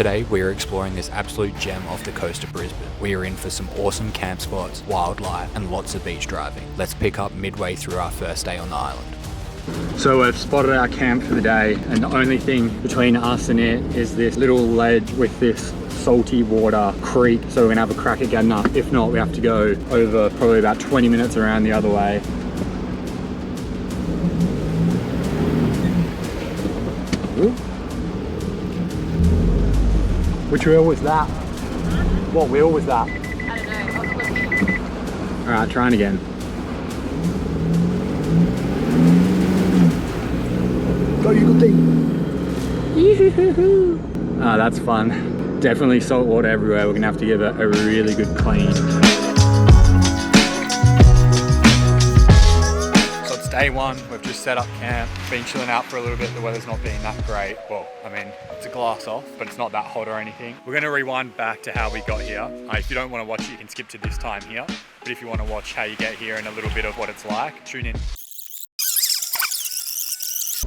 Today we are exploring this absolute gem off the coast of Brisbane. We are in for some awesome camp spots, wildlife and lots of beach driving. Let's pick up midway through our first day on the island. So we've spotted our camp for the day, and the only thing between us and it is this little ledge with this salty water creek, so we're gonna have a crack at getting up. If not, we have to go over probably about 20 minutes around the other way. Ooh. Which wheel was that? What wheel was that? I don't know, I was looking. Alright, trying again. Go, you good thing. Ah, that's fun. Definitely salt water everywhere. We're gonna have to give it a really good clean. So it's day one. We've just set up camp. Been chilling out for a little bit. The weather's not been that great. Well, I mean, it's a glass off, but it's not that hot or anything. We're gonna rewind back to how we got here. If you don't want to watch it, you can skip to this time here. But if you want to watch how you get here and a little bit of what it's like, tune in.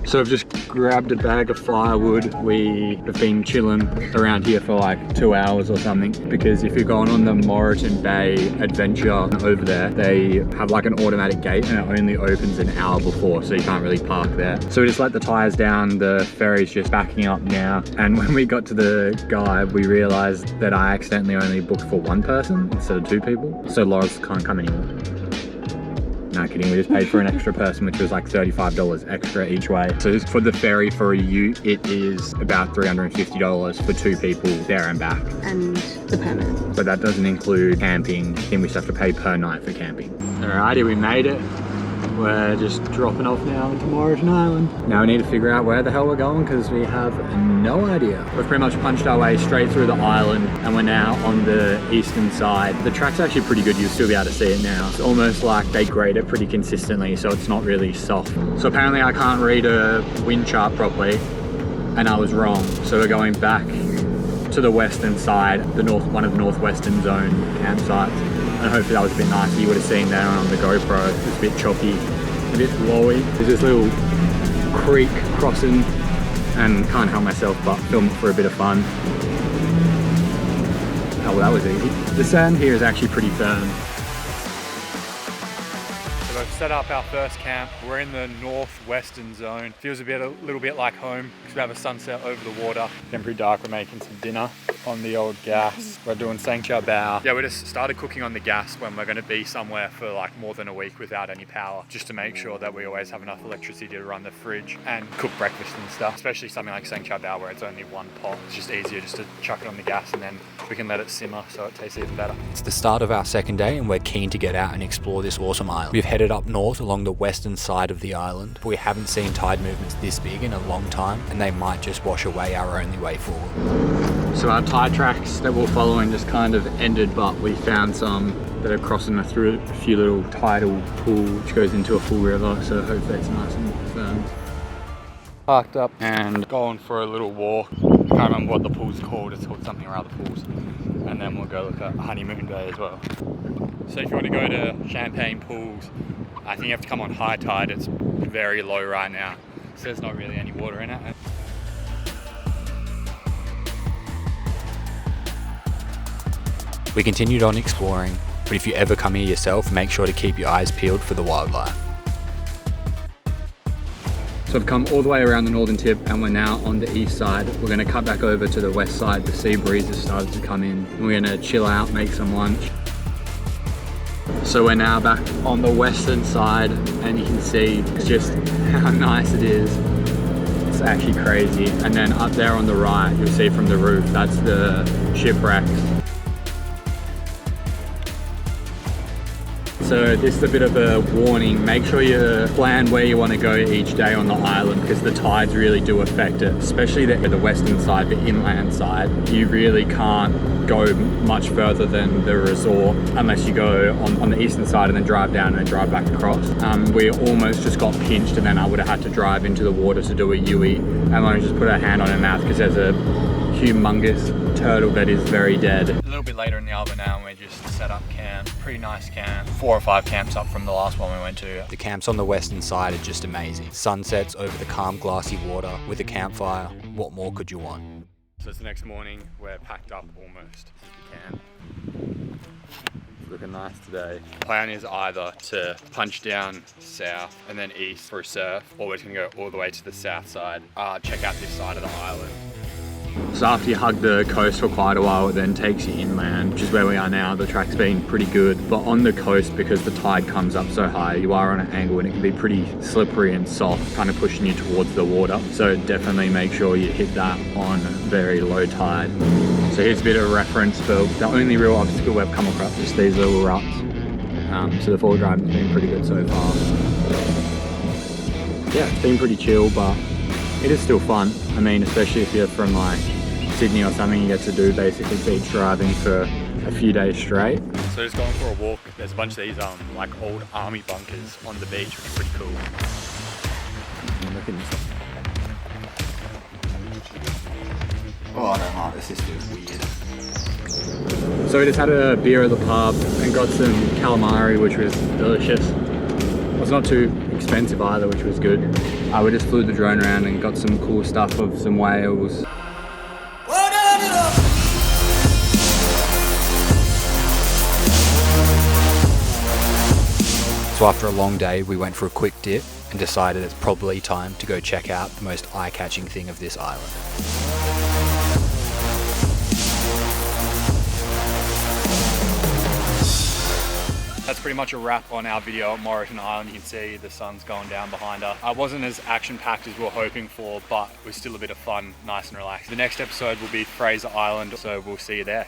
So I've just grabbed a bag of firewood. We have been chilling around here for like 2 hours or something, because if you're going on the Moreton Bay adventure over there, they have like an automatic gate and it only opens an hour before, so you can't really park there. So we just let the tires down. The ferry's just backing up now, and when we got to the guide, we realized that I accidentally only booked for one person instead of 2 people, so Laura's can't come anymore. No kidding, we just paid for an extra person, which was like $35 extra each way. So for the ferry for a ute, it is about $350 for 2 people there and back. And the permit. But that doesn't include camping. Then we just have to pay per night for camping. Alrighty, we made it. We're just dropping off now into Moreton Island. Now we need to figure out where the hell we're going, because we have no idea. We've pretty much punched our way straight through the island, and we're now on the eastern side. The track's actually pretty good. You'll still be able to see it now. It's almost like they grade it pretty consistently, so it's not really soft. So apparently I can't read a wind chart properly, and I was wrong. So we're going back to the western side, one of the northwestern zone campsites. And hopefully that was a bit nicer. You would have seen that on the GoPro. It was a bit choppy, a bit lowy. There's this little creek crossing, and can't help myself but film it for a bit of fun. Oh, well, that was easy. The sand here is actually pretty firm. So we've set up our first camp. We're in the northwestern zone. Feels a little bit like home, because we have a sunset over the water. Getting pretty dark. We're making some dinner on the old gas. We're doing sancha bao. Yeah, we just started cooking on the gas when we're going to be somewhere for like more than a week without any power, just to make sure that we always have enough electricity to run the fridge and cook breakfast and stuff. Especially something like sancha bao where it's only one pot. It's just easier just to chuck it on the gas, and then we can let it simmer so it tastes even better. It's the start of our second day, and we're keen to get out and explore this awesome island. We've headed up north along the western side of the island, but we haven't seen tide movements this big in a long time, and they might just wash away our only way forward. So our tide tracks that we're following just kind of ended, but we found some that are crossing through a few little tidal pools, which goes into a full river, so hopefully it's nice and firm. Parked up and going for a little walk. I can't remember what the pool's called. It's called something around the pools. And then we'll go look at Honeymoon Bay as well. So if you want to go to Champagne Pools, I think you have to come on high tide. It's very low right now, so there's not really any water in it. We continued on exploring, but if you ever come here yourself, make sure to keep your eyes peeled for the wildlife. So I've come all the way around the northern tip, and we're now on the east side. We're going to cut back over to the west side. The sea breeze has started to come in. We're going to chill out, make some lunch. So we're now back on the western side, and you can see just how nice it is. It's actually crazy. And then up there on the right, you'll see from the roof, that's the Shipwrecks. So this is a bit of a warning. Make sure you plan where you want to go each day on the island, because the tides really do affect it, especially the western side, the inland side. You really can't go much further than the resort unless you go on the eastern side and then drive down and then drive back across. We almost just got pinched, and then I would have had to drive into the water to do a Yui. And I just put her hand on her mouth because there's a humongous turtle that is very dead. A little bit later in the Alba now, and we're just set up camp. Pretty nice camp. 4 or 5 camps up from the last one we went to. The camps on the western side are just amazing. Sunsets over the calm glassy water with a campfire. What more could you want? So it's the next morning, we're packed up almost. This is the camp. It's looking nice today. Plan is either to punch down south and then east for a surf, or we're just gonna go all the way to the south side, check out this side of the island. So after you hug the coast for quite a while, it then takes you inland, which is where we are now. The track's been pretty good, but on the coast, because the tide comes up so high, you are on an angle and it can be pretty slippery and soft, kind of pushing you towards the water. So definitely make sure you hit that on very low tide. So here's a bit of a reference for the only real obstacle we've come across, just these little ruts. So the forward driving's been pretty good so far. Yeah, it's been pretty chill, but it is still fun. I mean, especially if you're from like Sydney or something, you get to do basically beach driving for a few days straight. So just going for a walk, there's a bunch of these like old army bunkers on the beach, which is pretty cool. Look at this. Oh, I don't like this. This feels weird. So we just had a beer at the pub and got some calamari, which was delicious. It was not too expensive either, which was good. We just flew the drone around and got some cool stuff of some whales. So after a long day, we went for a quick dip and decided it's probably time to go check out the most eye-catching thing of this island. That's pretty much a wrap on our video at Moreton Island. You can see the sun's going down behind us. I wasn't as action-packed as we were hoping for, but it was still a bit of fun, nice and relaxed. The next episode will be FRASER Island, so we'll see you there.